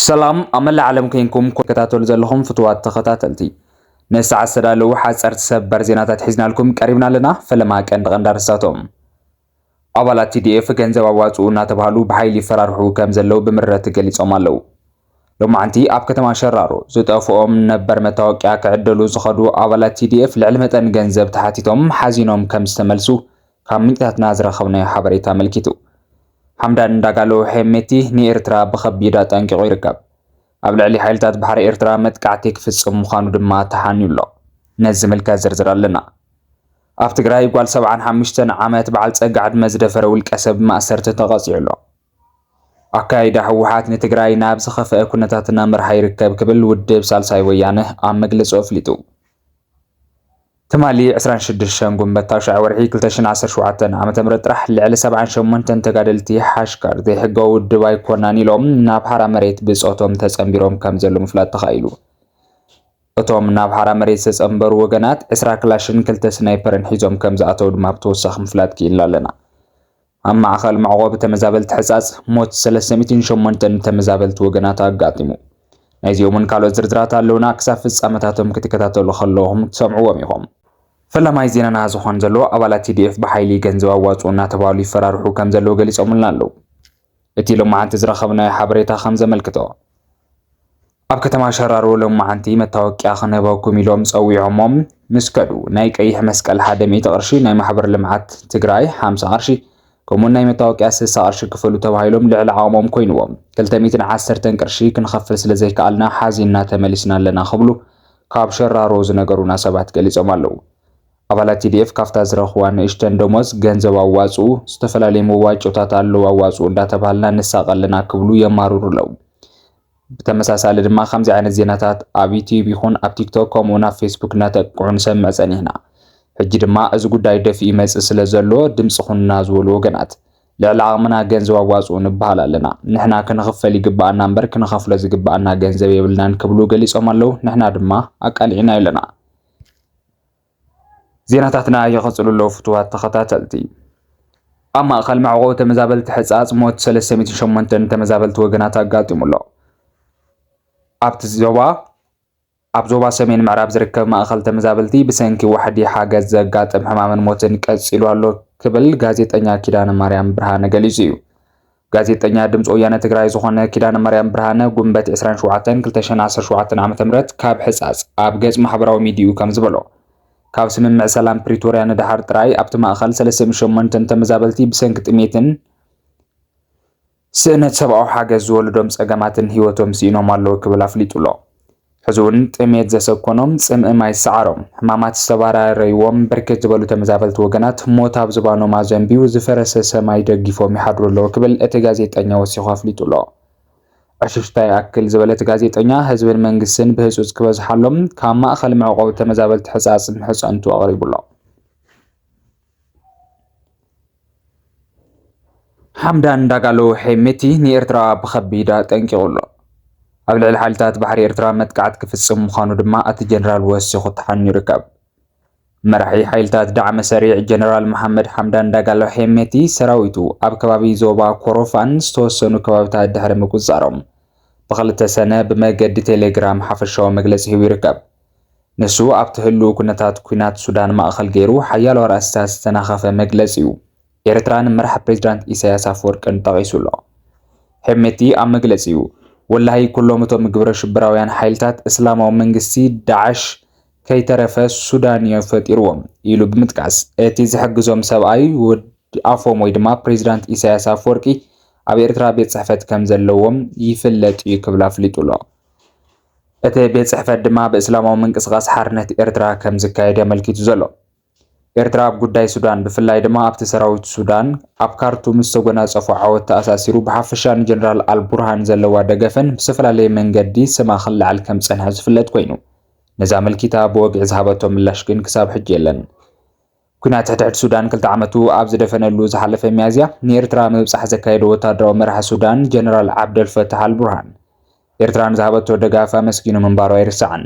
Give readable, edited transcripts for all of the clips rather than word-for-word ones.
ሰላም አመላ ዓለም ከንኩም ከተከታተሉ ዘለኹም ፍትዋት ተኸታተልቲ ነሳዕ ሰዳለው ሓፀርቲ ሰበር ዜናታት ሒዝናልኩም ቀሪብና ኣለና ፈለማ ቀንዲ ቀንዳርሳቶም አባላት TDF ገንዘብ አዋጽኡ እናተባሃሉ በኃይል ይፈራርሑ ከም ዘለው ብምረት ገሊጾም ኣለው ሎማዓንቲ ኣብ ከተማ ሸራሮ ዝጠፍኦም ነበር መታወቂያ ክዕደሉ ዝኸዱ አባላት TDF ልዕሊ መጠን ገንዘብ ተሓቲቶም ሓዚኖም ከም ዝተመልሱ ካብ ምንጭታትና ዝረኸብናዮ ሓበሬታ መልኪቱ حمدان داغالو حميتي ني إرترا بخبيدا ጠንቂቑ ይርከብ ኣብ ልዕሊ ሓይልታት ባሕሪ ኤርትራ መጥቃዕቲ ክፍጽም ምዃኑ ድማ ተሓኒዩሎ ነዚ ምልክት ዝርዝር ኣለና ኣብ ትግራይ ጓል 75 ዓመት በዓል ጸጋዕ ዕድመ ዝደፈረ ውልቀ ሰብ ማእሰርቲ ተቐጺዑሎ ኣካይዳ ህወሓት ንትግራይ ናብ ዝኸፍአ ኩነታትና ምርሓ ይርከብ ክብል ውድብ ሳልሳይ ወያነ ኣብ መግለጹ ኣፍሊጡ تمالي 26 ጉንበት ታሽዕ ወርሒ 2017 ዓመተ ምህረት ጥራሕ ልዕሊ 78 ተጋደልቲ ሓሽካር ዘይሕጋዊ ውድብ ኣይኮናን ኢሎም ናብ ሓራ መሬት ብጾቶም ተጸምቢሮም ከም ዘሎ ምፍላጥ ተኻኢሉ እቶም ናብ ሓራ መሬት ዝተጸምበሩ ወገናት 20 ክላሽን 2 ስናይፐርን ሒዞም ከም ዝኣተው ድማ ብተወሳኺ ምፍላጥ ክኢልና ኣለና ኣብ ማእኸል መዕቆብ ተመዛበልቲ ሕጻጽ ሞት 308 ተመዛበልቲ ወገናት ኣጋጢሙ ናይዚኦምን ካልኦት ዝርዝራት ኣለውና ክሳብ ፍጻመታቶም ክትከታተሉ ከለኹም ትሰምዕዎም ኢኹም ፈለማይ ዜናና ዝኾን ዘሎ አባላት TDF በኃይሊ ገንዘብ አዋጽኡ እናተባሃሉ ይፈራርሑ ከም ዘሎ ገሊጾምልና ኣለው እቲ ሎማዓንቲ ዝረኸብናዮ ሓበሬታ ከም ዘመልክቶ ኣብ ከተማ ሸራሮ ሎማዓንቲ መታወቂያ ክነህበኩም ኢሎም ጸዊዖሞም ምስከዱ ናይ ቀይሕ መስቀል 100 ቅርሺ ናይ ማሕበር ልምዓት ትግራይ 50 ቅርሺ ከምኡ ናይ መታወቂያ 60 ቅርሺ ክፈሉ ተባሂሎም ልዕሊ ዓቕሞም ኮይኖም 210 ቅርሺ ክንኸፍል ስለ ዘይከኣልና ሓዚና ተመሊስና ኣለና ክብሉ ካብ ሸራሮ ዝነገሩና ሰባት ገሊጾም ኣለው አባላት TDF ካፍታ ዝረኽዋ ንእሽተን ደሞዝ ገንዘብ አዋጽኡ ዝተፈላለዩ መዋጮታት ኣለው አዋጽኡ እንዳተባሃልና ንሳቐልና ክብሉ የማሩሩለው ብተመሳሳሊ ድማ ከምዚ ዓይነት ዜናታት ኣብ ዩቲዩብ ይኹን ኣብ ቲክቶክ ከምኡ'ውን ኣብ ፌስቡክ እናተቅዑ ንሰምዕ ጸኒሕና ሕጂ ድማ እዚ ጉዳይ ደፊኡ ይመጽእ ስለ ዘሎ ድምፂ ኹንና ዝበሉ ወገናት ልዕሊ ዓቕምና ገንዘብ አዋጽኡ ንበሃል ኣለና ንሕና ክንኽፈል ይግባአና እምበር ክንኸፍሎ ዝግባአና ገንዘብ የብልናን ክብሉ ገሊጾም ኣለው ንሕና ድማ ኣቃሊዕና ኣለና ዜናታትና ይቐጽሉሎ ፍትዋት ተኸታተልቲ ኣብ ማእኸል መዕቆብ ተመዛበልቲ ሕጻጽ ሞት 308 ተመዛበልቲ ወገናት ኣጋጢሙሎ ኣብ ዞባ ሰሜን ምዕራብ ዝርከብ ማእኸል ተመዛበልቲ ብሰንኪ ዋሕዲ ሓገዝ ዘጋጥም ሕማምን ሞትን ቀጺሉ ኣሎ ክብል ጋዜጠኛ ኪዳነ ማርያም ብርሃነ ገሊጹ እዩ ጋዜጠኛ ድምፂ ወያነ ትግራይ ዝኾነ ኪዳነ ማርያም ብርሃነ ጉንበት 27 2017 ዓ.ም ካብ ሕጻጽ ኣብ ገጽ ማሕበራዊ ሚድዩ ከም ዝበሎ ካብ ስምምዕ ሰላም ፕሪቶሪያ ንድሓር ጥራይ ኣብቲ ማእኸል 38 ተመዛበልቲ ብሰንኪ ጥሜትን ስእነት ሰብኣዊ ሓገዝ ዝወለዶም ጸገማትን ህይወቶም ሲኢኖም ኣለዉ ክብል ኣፍሊጡሎ ሕዚ እውን ጥሜት ዘሰኮኖም ጽምኢ ማይ ሰዓሮም ሕማማት ዝተባራረይዎም ብርክት ዝበሉ ተመዛበልቲ ወገናት ሞት ኣብ ዝባኖም ኣዘንቢዩ ዝፈረሰ ሰማይ ደግፎም ይሓድሩ ኣለዉ ክብል እቲ ጋዜጠኛ ወሲኹ ኣፍሊጡሎ ዕሽሽታይ ኣክል ዝበለት ጋዜጠኛ ህዝብን መንግስትን ብህጹጽ ክበዝሓሎም ካብ ማእኸል መዕቆብ ተመዛበልቲ ሕጻጽ ምሕጸንቱ ኣቕሪቡሎ حمدان داغالو حميتي ني إرترا بخبيዳ ጠንቂቑሎ ኣብ ልዕሊ ሓይልታት ባሕሪ ኤርትራ መጥቃዕቲ ክፍጽም ምዃኑ ድማ እቲ ጀነራል ወሲኹ ተሓኒዩ ይርከብ መራሒ ሓይልታት ዳዕመ ሰሪዕ ጀነራል መሐመድ حمدان ዳጋሎ حميتي ሰራዊቱ ኣብ ከባቢ ዞባ ኮሮፋን ዝተወሰኑ ከባቢታት ድሕሪ ምቁጽጻሮም ብኽልተ ሰነ ብመገዲ ቴሌግራም ሓፈሻዊ መግለጺ ሂቡ ይርከብ ንሱ ኣብቲ ህልው ኩነታት ኩናት ሱዳን ማእኸል ገይሩ ሓያሎ ኣርእስታት ዝተናኸፈ መግለጺ እዩ ኤርትራን መራሒ ፕሬዝዳንት ኢሳያስ ኣፈወርቅን ጠቒሱሎ حميتي ኣብ መግለጺኡ ወላሂ ኩሎም እቶም ግብረ ሽብራውያን ሓይልታት እስላማዊ መንግስቲ ዳዕሽ ከይተረፈ ሱዳን የፈጢርዎም ኢሉ ብምጥቃስ እቲ ዝሕግዞም ሰብኣይ ኣፎም ወይ ድማ ፕሬዝዳንት ኢሳያስ ኣፈወርቂ ኣብ ኤርትራ ቤት ጽሕፈት ከም ዘለዎም ይፍለጥ እዩ ክብል ኣፍሊጡሎ እቲ ቤት ጽሕፈት ድማ ብእስላማዊ ምንቅስቓስ ሓርነት ኤርትራ ከም ዝካየድ የመልኪቱ ዘሎ ኤርትራ ኣብ ጉዳይ ሱዳን ብፍላይ ድማ ኣብቲ ሰራዊት ሱዳን ኣብ ካርቱም ዝተጎናጸፉ ዓወት ተኣሳሲሩ ብሓፈሻ ንጀነራል አልቡርሃን ዘለዋ ደገፈን ብዝተፈላለየ መንገዲ ስማ ክለዓል ከም ዝጸንሐ ዝፍለጥ ኮይኑ ነዛ መልኪታ ብወግዒ ዝሃበቶ ምላሽ ግን ክሳብ ሕጂ የለን ኩናት ትሕት ሱዳን 2 ዓመቱ ኣብ ዝደፈነሉ ዝሓለፈ ሚያዝያ ንኤርትራ ምብጻሕ ዘካየደ ወታደራዊ መራሒ ሱዳን ጀነራል ዓብደልፈታህ አልቡርሃን ኤርትራን ዝሃበቶ ደጋፍ ኣመስጊኑ ምንባሩ ኣይርስዓን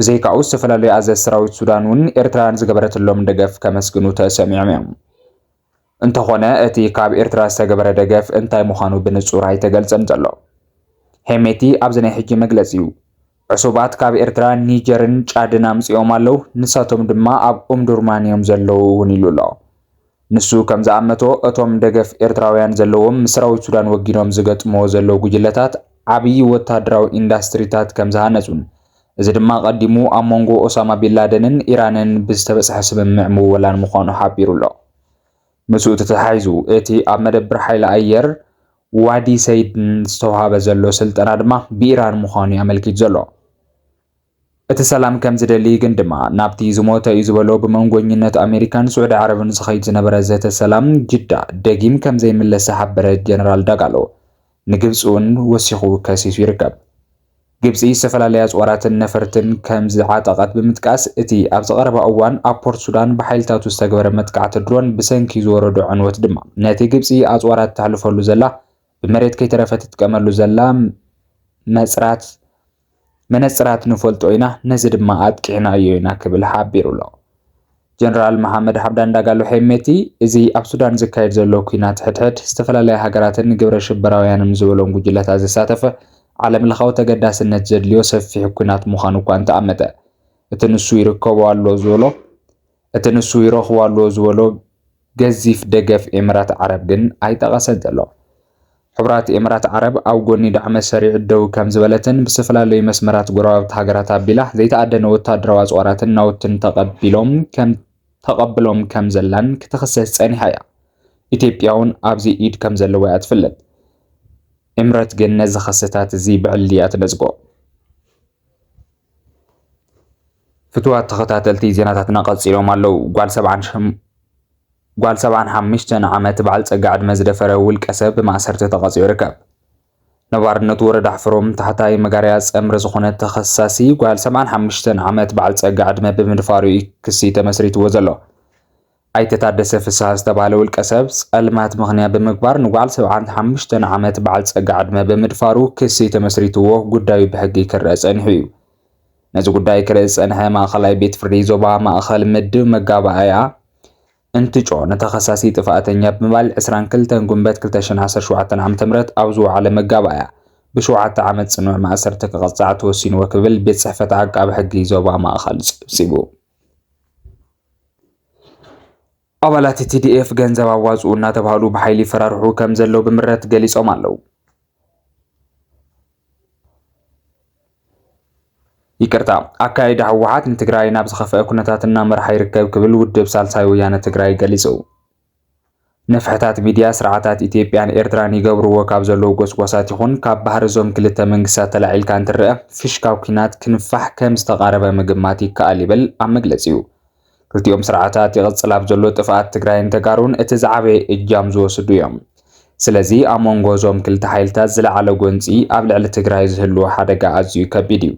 ብዘይካኡ ዝተፈላለዩ ኣዘዝ ሰራዊት ሱዳን እውን ኤርትራን ዝገበረትሎም ደገፍ ከመስግኑ ተሰሚዖም እዮም እንተኾነ እቲ ካብ ኤርትራ ዝተገበረ ደገፍ እንታይ ምዃኑ ብንጹር ኣይተገልጸን ዘሎ ሄሜቲ ኣብዚ ናይ ሕጂ መግለፂ እዩ ዕሱባት ካብ ኤርትራ ኒጀርን ጫድን ኣምፂኦም ኣለው ንሳቶም ድማ ኣብ ኦምዱርማን እዮም ዘለው እውን ኢሉ ኣሎ ንሱ ከም ዝኣመቶ እቶም ደገፍ ኤርትራውያን ዘለዎም ሰራዊት ሱዳን ወጊኖም ዝገጥሞ ዘለው ጉጅለታት ዓብይ ወታደራዊ ኢንዳስትሪታት ከም ዝሃነጹን እዚ ድማ ቀዲሙ ኣብ መንጎ ኦሳማ ቢንላደንን ኢራንን ብዝተበጽሐ ስምምዕ ምውላን ምዃኑ ሓቢሩ ኣሎ ምስኡ ተተሓሒዙ እቲ ኣብ መደበር ሓይሊ ኣየር ዋዲ ሰይድን ዝተዋሃበ ዘሎ ስልጠና ድማ ብኢራን ምዃኑ ያመልክት ዘሎ እቲ ሰላም ከም ዝደሊ ግን ድማ ናብቲ ዝሞተ እዩ ዝበሎ ብመንጎኝነት ኣሜሪካን ስዑድ ዓረብን ዝኸይድ ዝነበረ ዘተ ሰላም ጅዳ ደጊም ከም ዘይምለስ ሓበረ ጀነራል ዳጋሎ ንግብፂ እውን ወሲኹ ከሲሱ ይርከብ ግብፂ ዝተፈላለዩ ኣጽዋራትን ነፈርትን ከም ዝዓጠቐት ብምጥቃስ እቲ ኣብ ዝቐረበ እዋን ኣብ ፖርት ሱዳን ብሓይልታቱ ዝተገበረ መጥቃዕቲ ድሮን ብሰንኪ ዝወረዱ ዕንወት ድማ ነቲ ግብፂ ኣጽዋራት ተሕልፈሉ ዘላ ብመሬት ከይተረፈት ትጥቀመሉ ዘላ መነጽራት ንፈልጦ ኢና ነዚ ድማ ኣጥቂዕና እዩ ኢና ክብል ሓቢሩ ኣሎ ጀነራል መሐመድ ሐምዳን ዳጋሎ ሄሜቲ እዚ ኣብ ሱዳን ዝካየድ ዘሎ ኩናት ሕድሕድ ዝተፈላለዩ ሃገራትን ግብረ ሽበራውያንን ዝበሎም ጉጅለታት ዝሳተፈ ዓለም ለኻዊ ተገዳስነት ዘድልዮ ሰፊሕ ኩናት ምዃኑ እኳ እንተኣመተ እቲ ንሱ ይረኽቦ ኣሎ ዝበሎ ገዚፍ ደገፍ ኤምራት ዓረብ ግን ኣይጠቐሰን ዘሎ ሕቡራት ኤምራት ዓረብ ኣብ ጎኒ ዳዕመ ሰሪዕ ደው ከም ዝበለትን ብዝተፈላለዩ መስመራት ጎረባብቲ ሃገራት ኣቢላ ዘይተኣደነ ወታደራዊ ኣጽዋራትን ናውትን ተቐብሎም ከም ዘላን ክትኽሰስ ጸኒሓ እያ ኢትዮጵያ እውን ኣብዚ ኢድ ከም ዘለዋ እያ ትፍለጥ ኤምረት ግን ነዚ ክስተታት እዚ ብዕሊ እያ ትነጽጎ ፍትዋት ተኸታተልቲ ዜናታትና ቀፂሎም ኣለው ጓል 75 ዓመት በዓል ፀጋ ዕድመ ዝደፈረ ውልቀ ሰብ ብማእሰርቲ ተቐፂዑ ይርከብ ነባርነቱ ወረዳ ሕፍሮም ታሕታይ መጋርያ ጸምሪ ዝኾነ ተኸሳሲ ጓል 75 ዓመት በዓል ፀጋ ዕድመ ብምድፋሩ ክሲ ተመስሪትዎ ዘሎ ኣይተታደሰ ፍስሓ ዝተባሃለ ውልቀ ሰብ ጸልማት ምኽንያት ብምግባር ንጓል 75 ዓመት በዓል ፀጋ ዕድመ ብምድፋሩ ክሲ ተመስሪትዎ ጉዳዩ ብሕጊ ክርአ ጸኒሑ እዩ ነዚ ጉዳይ ክርአ ጸንሐ ማእኸላይ ቤት ፍርዲ ዞባ ማእኸል ምድብ መጋባእያ እንትጮ ነተኸሳሲ ጥፋኣተኛ ብምባል 22 ጉንበት 2017 ዓ.ም ኣብ ዝወዓለ መጋባእያ ብ7 ዓመት ጽኑዕ ማእሰርቲ ክቕጻዕ ተወሲንዎ ክብል ቤት ጽሕፈት ዓቃቢ ሕጊ ዞባ ማእኸል ጽብጺቡ ኣባላት TDF ገንዘብ ኣዋጽኡ እናተባሃሉ ብሓይሊ ፈራርሑ ከም ዘለው ብምረት ገሊጾም ኣለው ይቅርታ ኣካይዳ ህወሓት ንትግራይ ናብ ዝኸፈአ ኩነታትና መርሓ ይርከብ ክብል ውድብ ሳልሳይ ወያነ ትግራይ ገሊጹ ነፍሕታት ሚድያ ስርዓታት ኢትዮጵያን ኤርትራን ይገብርዎ ካብ ዘለው ጎስጓሳት ይኹን ካብ ባህር ዞም ክልተ መንግስታት ተላዒልካ እንትርአ ፍሽካው ኩናት ክንፋሕ ከም ዝተቃረበ ምግማት ይከኣል ይብል ኣብ መግለፂኡ ክልቲኦም ስርዓታት ይቕጽል ኣብ ዘሎ ጥፍኣት ትግራይን ተጋሩን እቲ ዝዓበየ እጃም ዝወስዱ እዮም ስለዚ ኣብ መንጎ ዞም ክልተ ሓይልታት ዝለዓለ ጎንፂ ኣብ ልዕሊ ትግራይ ዝህልዎ ሓደጋ ኣዝዩ ከቢድ እዩ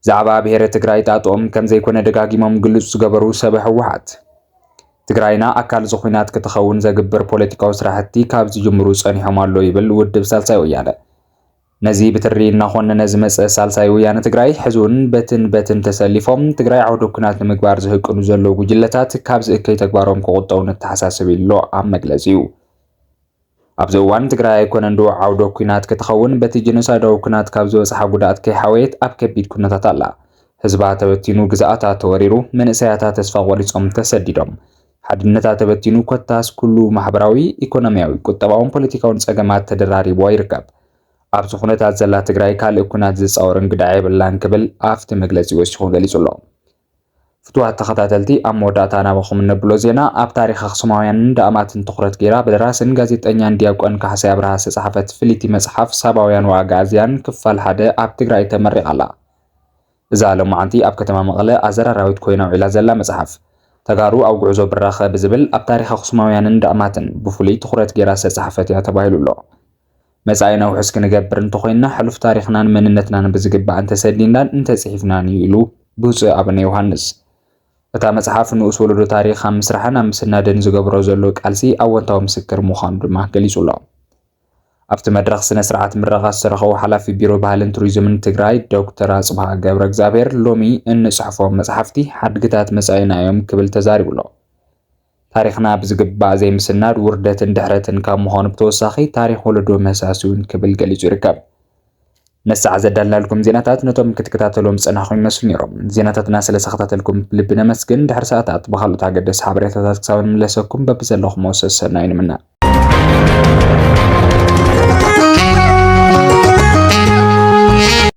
ዛዕባ ብሄረ ትግራይ ጣጦም ከም ዘይኮነ ደጋጊሞም ግልጽ ዝገበሩ ሰብ ህወሓት ትግራይና ኣካል ዝኾናት ክትኸውን ዘግብር ፖለቲካዊ ስራሕቲ ካብ ዝጅምሩ ጸኒሖም ኣሎ ይብል ውድብ ሳልሳይ ወያነ ነዚ ብትሪ እናኾነነ ዝመፀ ሳልሳይ ወያነ ትግራይ ሕዙን በትን ተሰሊፎም ትግራይ ዓውደ ኩናት ንምግባር ዝህቅኑ ዘለው ጉጅለታት ካብ ዝእከይ ተግባሮም ክቁጠቡ ንተሓሳስብ ኢሎ ኣብ መግለፂኡ ኣብዚ እዋን ትግራይ ኣይኮነን ዶ ዓውደ ኩናት ክትኸውን በቲ ጀኖሳይዳዊ ኩናት ካብ ዝበፅሓ ጉድኣት ከይሓወየት ኣብ ከቢድ ኩነታት ኣላ ህዝባ ተበቲኑ ግዛኣታ ተወሪሩ መንእሰያታት ተስፋ ቆሪፆም ተሰዲዶም ሓድነታ ተበቲኑ ኮታስ ኩሉ ማሕበራዊ ኢኮኖሚያዊ ቁጠባውን ፖለቲካውን ጸገማት ተደራሪቦ ይርከብ ኣብዚ ኩነታት ዘላ ትግራይ ካልእ ኩናት ዝፃወር እንግዳ የብላን ክብል ኣብቲ መግለፂ ወሲኹ ገሊጹ ኣሎ ፍትዋት ተኸታተልቲ ኣብ መወዳእታ ናበኹም ነብሎ ዜና ኣብ ታሪክ ኣኽሱማውያንን ዳእማትን ትኹረት ገይራ ብደራስን ጋዜጠኛን ዲያቆን ካሕሳይ ኣብርሃ ዝተጻሕፈት ፍልይቲ መጽሓፍ ሳባውያን ወኣጋእዝያን ክፋል 1 ኣብ ትግራይ ተመሪቓ ኣላ እዛ ሎማዓንቲ ኣብ ከተማ መቐለ ኣዘራራዊት ኮይና ውዒላ ዘላ መጽሓፍ ተጋሩ ኣብ ጉዕዞ ብራኸ ብዝብል ኣብ ታሪክ ኣኽሱማውያንን ዳእማትን ብፍሉይ ትኹረት ገይራ ዝተጻሕፈት እያ ተባሂሉ ኣሎ መጻኢና ውሕስ ክንገብር እንተኾይንና ሕሉፍ ታሪኽናን መንነትናን ብዝግባእ እንተሰዲድናን እንተጽሒፍናን ኢሉ ብፁዕ ኣቡነ ዮሃንስ እታ መጽሓፍ ንኡስ ወለዶ ታሪኽ ኣብ ምስራሕን ኣብ ምስናድን ዝገብሮ ዘሎ ቃልሲ ኣወንታዊ ምስክር ምዃኑ ድማ ገሊጹ ኣሎ ኣብቲ መድረኽ ስነ ስርዓት ምረቓ ዝተረኸቡ ሓላፊ ቢሮ ባህልን ቱሪዝምን ትግራይ ዶክተር ኣጽብሃ ገብረ እግዚአብሔር ሎሚ እንጽሕፎም መጽሓፍቲ ሓድግታት መጻኢና እዮም ክብል ተዛሪቡ ኣሎ ታሪኽና ብዝግባእ ዘይምስናድ ውርደትን ድሕረትን ካብ ምዃኑ ብተወሳኺ ታሪኽ ወለዶ መሳስዩን ክብል ገሊጹ ይርከብ نسعى زدلنا لكم زيناتات نتوم كتكتاتلهم صناخو يمسل نيروم زيناتاتنا سلسختاتلكم بلبنا مسكن دحر ساعات بخلطا قدس حبريتات كساون ملسكم ببزلخ موسس سناين منا